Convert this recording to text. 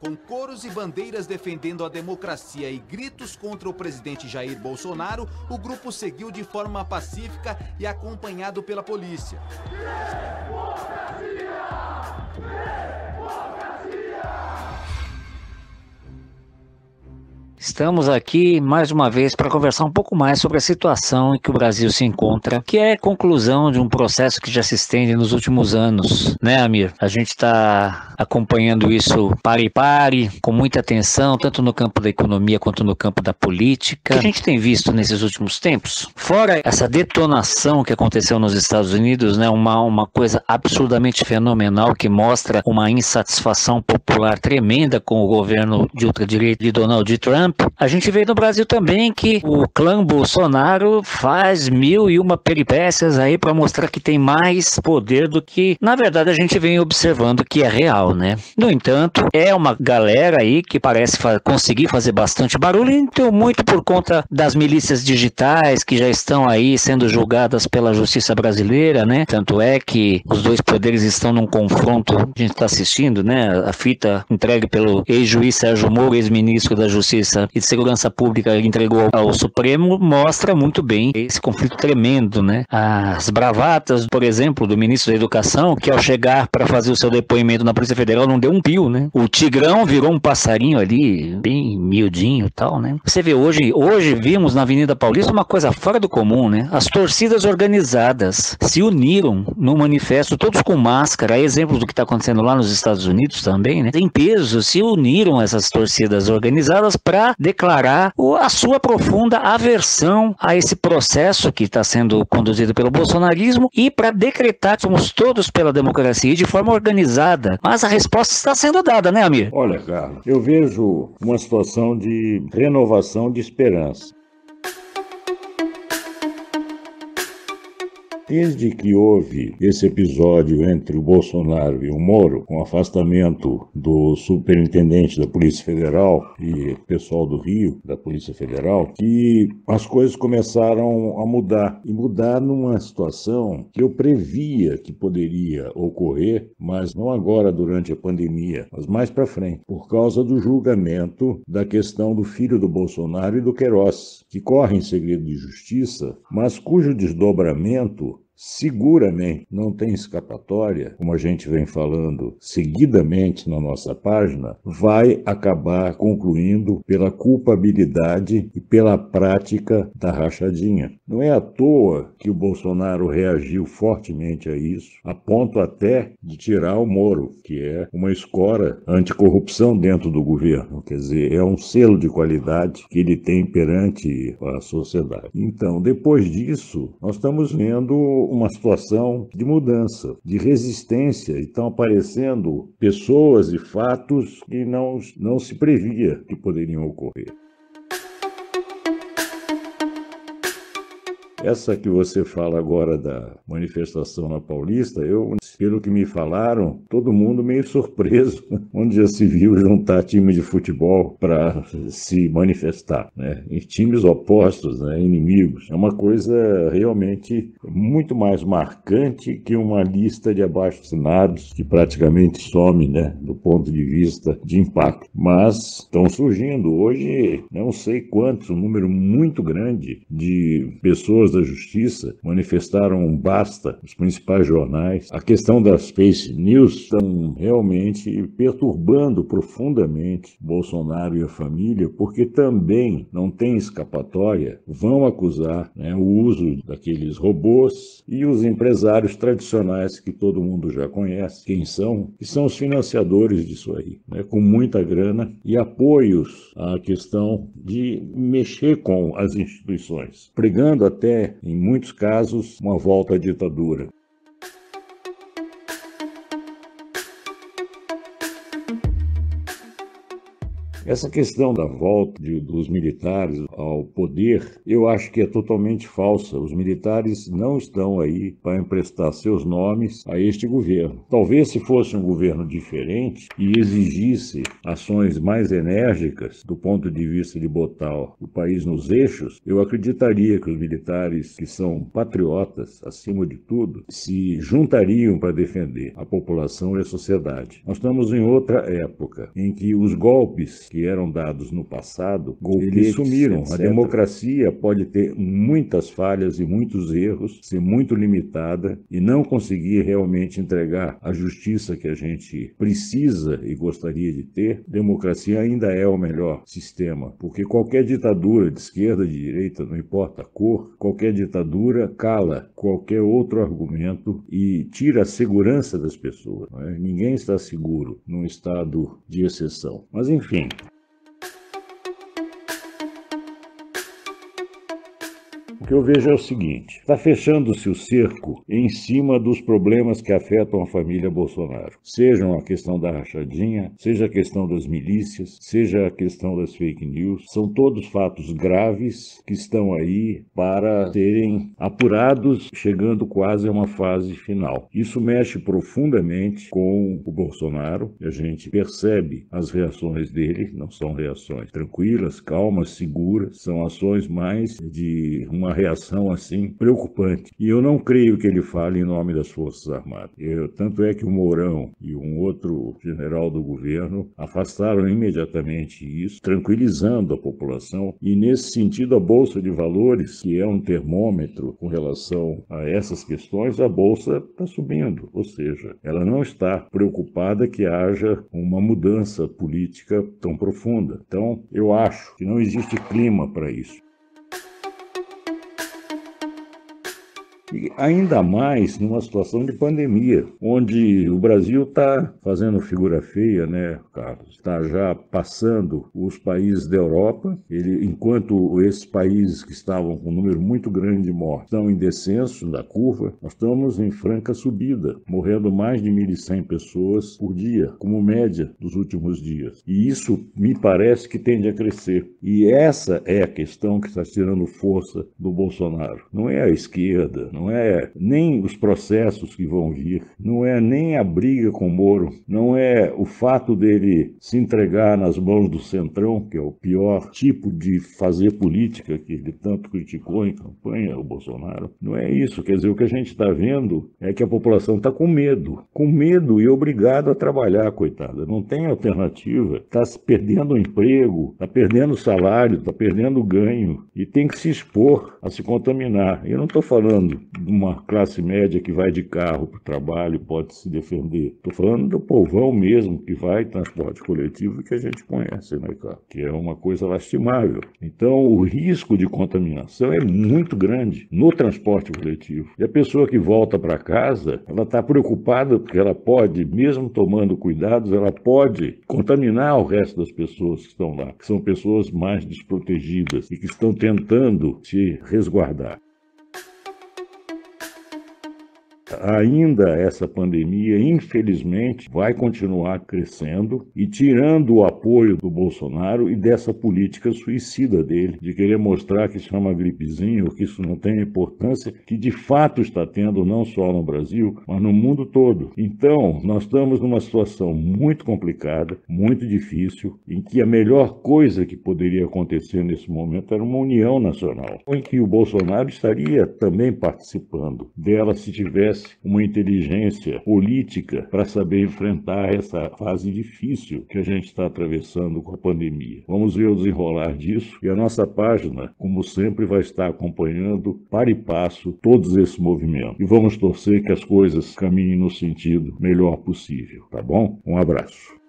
Com coros e bandeiras defendendo a democracia e gritos contra o presidente Jair Bolsonaro, o grupo seguiu de forma pacífica e acompanhado pela polícia. Estamos aqui mais uma vez para conversar um pouco mais sobre a situação em que o Brasil se encontra, que é a conclusão de um processo que já se estende nos últimos anos, né, Amir? A gente está acompanhando isso pare, com muita atenção, tanto no campo da economia quanto no campo da política. O que a gente tem visto nesses últimos tempos, fora essa detonação que aconteceu nos Estados Unidos, né, uma coisa absurdamente fenomenal que mostra uma insatisfação popular tremenda com o governo de ultradireita de Donald Trump. A gente vê no Brasil também que o clã Bolsonaro faz 1001 peripécias aí para mostrar que tem mais poder do que, na verdade, a gente vem observando que é real, né? No entanto, é uma galera aí que parece conseguir fazer bastante barulho, então muito por conta das milícias digitais que já estão aí sendo julgadas pela justiça brasileira, né? Tanto é que os dois poderes estão num confronto, a gente está assistindo, né? A fita entregue pelo ex-juiz Sérgio Moro, ex-ministro da Justiça e de Segurança Pública, entregou ao Supremo, mostra muito bem esse conflito tremendo, né? As bravatas, por exemplo, do ministro da Educação, que ao chegar para fazer o seu depoimento na Polícia Federal não deu um pio, né? O Tigrão virou um passarinho ali, bem miudinho e tal, né? Você vê, hoje vimos na Avenida Paulista uma coisa fora do comum, né? As torcidas organizadas se uniram no manifesto, todos com máscara, exemplo do que está acontecendo lá nos Estados Unidos também, né? Em peso, se uniram essas torcidas organizadas para declarar a sua profunda aversão a esse processo que está sendo conduzido pelo bolsonarismo e para decretar que somos todos pela democracia e de forma organizada. Mas a resposta está sendo dada, né, Amir? Olha, Carlos, eu vejo uma situação de renovação de esperança. Desde que houve esse episódio entre o Bolsonaro e o Moro, com o afastamento do superintendente da Polícia Federal e pessoal do Rio, da Polícia Federal, que as coisas começaram a mudar. E mudar numa situação que eu previa que poderia ocorrer, mas não agora durante a pandemia, mas mais para frente, por causa do julgamento da questão do filho do Bolsonaro e do Queiroz, que corre em segredo de justiça, mas cujo desdobramento seguramente não tem escapatória, como a gente vem falando seguidamente na nossa página, vai acabar concluindo pela culpabilidade e pela prática da rachadinha. Não é à toa que o Bolsonaro reagiu fortemente a isso, a ponto até de tirar o Moro, que é uma escora anticorrupção dentro do governo. Quer dizer, é um selo de qualidade que ele tem perante a sociedade. Então, depois disso, nós estamos vendo uma situação de mudança, de resistência, e estão aparecendo pessoas e fatos que não se previa que poderiam ocorrer. Essa que você fala agora da manifestação na Paulista, pelo que me falaram, todo mundo meio surpreso, onde já se viu juntar time de futebol para se manifestar, né? Em times opostos, né? Inimigos. É uma coisa realmente muito mais marcante que uma lista de abaixo-assinados que praticamente some, né? Do ponto de vista de impacto. Mas estão surgindo hoje, não sei quantos, um número muito grande de pessoas da justiça manifestaram um basta nos principais jornais. A questão das fake news estão realmente perturbando profundamente Bolsonaro e a família, porque também não tem escapatória, vão acusar, né, o uso daqueles robôs e os empresários tradicionais que todo mundo já conhece, quem são, que são os financiadores disso aí, né, com muita grana e apoios à questão de mexer com as instituições, pregando até em muitos casos, uma volta à ditadura. Essa questão da volta dos militares ao poder, eu acho que é totalmente falsa. Os militares não estão aí para emprestar seus nomes a este governo. Talvez se fosse um governo diferente e exigisse ações mais enérgicas do ponto de vista de botar o país nos eixos, eu acreditaria que os militares, que são patriotas acima de tudo, se juntariam para defender a população e a sociedade. Nós estamos em outra época em que os golpes que eram dados no passado, eles sumiram. Etc. A democracia pode ter muitas falhas e muitos erros, ser muito limitada e não conseguir realmente entregar a justiça que a gente precisa e gostaria de ter. Democracia ainda é o melhor sistema, porque qualquer ditadura de esquerda, de direita, não importa a cor, qualquer ditadura cala qualquer outro argumento e tira a segurança das pessoas. Não é? Ninguém está seguro num estado de exceção. Mas enfim. O que eu vejo é o seguinte: está fechando-se o cerco em cima dos problemas que afetam a família Bolsonaro. Sejam a questão da rachadinha, seja a questão das milícias, seja a questão das fake news. São todos fatos graves que estão aí para serem apurados, chegando quase a uma fase final. Isso mexe profundamente com o Bolsonaro. A gente percebe as reações dele, não são reações tranquilas, calmas, seguras, são ações mais de uma reação assim preocupante. E eu não creio que ele fale em nome das Forças Armadas. Tanto é que o Mourão e um outro general do governo afastaram imediatamente isso, tranquilizando a população. E nesse sentido, a Bolsa de Valores, que é um termômetro com relação a essas questões, a Bolsa está subindo. Ou seja, ela não está preocupada que haja uma mudança política tão profunda. Então, eu acho que não existe clima para isso. E ainda mais numa situação de pandemia, onde o Brasil está fazendo figura feia, né, Carlos? Está já passando os países da Europa, enquanto esses países que estavam com um número muito grande de mortes estão em descenso da curva, nós estamos em franca subida, morrendo mais de 1.100 pessoas por dia, como média dos últimos dias. E isso me parece que tende a crescer. E essa é a questão que está tirando força do Bolsonaro. Não é a esquerda, não é nem os processos que vão vir, não é nem a briga com o Moro, não é o fato dele se entregar nas mãos do Centrão, que é o pior tipo de fazer política que ele tanto criticou em campanha, o Bolsonaro. Não é isso. Quer dizer, o que a gente está vendo é que a população está com medo e obrigado a trabalhar, coitada. Não tem alternativa. Está perdendo o emprego, está perdendo o salário, está perdendo o ganho e tem que se expor a se contaminar. Eu não estou falando de uma classe média que vai de carro para o trabalho e pode se defender. Estou falando do povão mesmo que vai em transporte coletivo que a gente conhece, né, cara? Que é uma coisa lastimável. Então, o risco de contaminação é muito grande no transporte coletivo. E a pessoa que volta para casa, ela está preocupada porque ela pode, mesmo tomando cuidados, ela pode contaminar o resto das pessoas que estão lá, que são pessoas mais desprotegidas e que estão tentando se resguardar. Ainda essa pandemia, infelizmente, vai continuar crescendo e tirando o apoio do Bolsonaro e dessa política suicida dele, de querer mostrar que isso é uma gripezinha ou que isso não tem importância, que de fato está tendo não só no Brasil, mas no mundo todo. Então, nós estamos numa situação muito complicada, muito difícil, em que a melhor coisa que poderia acontecer nesse momento era uma união nacional, em que o Bolsonaro estaria também participando dela se tivesse uma inteligência política para saber enfrentar essa fase difícil que a gente está atravessando com a pandemia. Vamos ver o desenrolar disso e a nossa página, como sempre, vai estar acompanhando para e passo todos esses movimentos. E vamos torcer que as coisas caminhem no sentido melhor possível, tá bom? Um abraço.